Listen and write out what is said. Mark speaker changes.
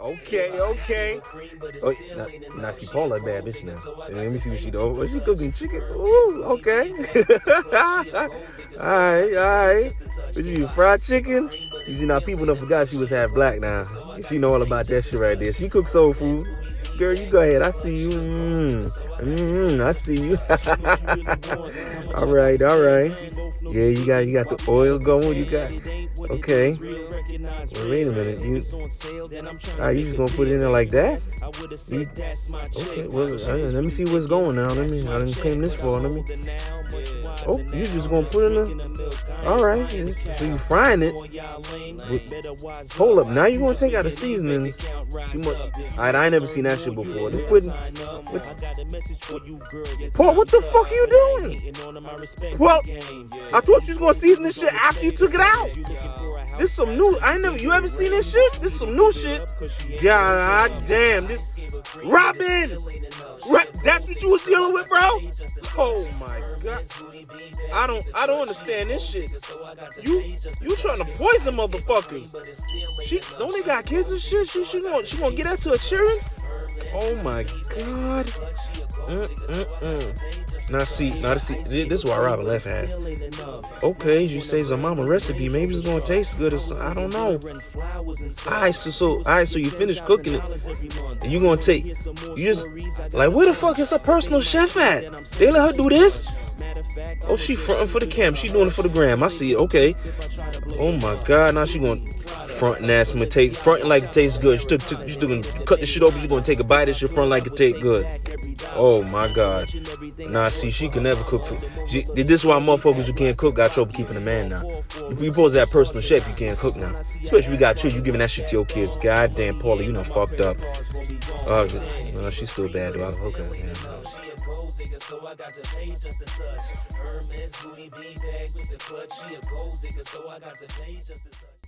Speaker 1: Okay. Oh, now see Paula a bad bitch now. Let me see what she do. Oh, she cooking chicken. Ooh, okay. All right. What you fried chicken? You see now people don't forgot she was half black now. She know all about that shit right there. She cooks soul food. Girl, you go ahead. I see you. I see you. All right. Yeah, you got the oil going. You got okay. Well, wait a minute. You just gonna put it in there like that? Okay. Well, let me see what's going now. I didn't came this far. Oh, you just gonna put it in there? All right. So you frying it. Hold up. Now you gonna take out the seasonings. Alright, I ain't never seen that shit before. They putting. Paul, what the fuck are you doing? Well, I thought you was gonna season this shit after you took it out. This some new. You ever seen this shit? This some new shit. God damn, this Robin. That's what you was dealing with, bro? Oh my god. I don't understand this shit. You trying to poison motherfuckers. She don't they got kids and shit? She gonna get that to a children? Oh my god. Now see, this is why Robin left half. Okay, you say it's a mama recipe. Maybe it's gonna taste good or something. I don't know. Alright, so you finish cooking it, and you gonna take. You just like where the fuck is her personal chef at? They let her do this? Oh, she fronting for the cam. She doing it for the gram. I see it. Okay. Oh my god, now she gonna fronting ass fronting like it tastes good. You gonna cut the shit open. You gonna take a bite of shit front like it tastes good. Oh my god. Nah, see, she can never cook. This is why motherfuckers who can't cook got trouble keeping a man now. If you supposed to have personal chef, you can't cook now. Especially if you got children, you giving that shit to your kids. Goddamn, Paula, you done fucked up. No, she's still bad though. Okay. Yeah. So I got to pay just a touch. Hermes Louis V bag with the clutch. She a gold digger, so I got to pay just a touch.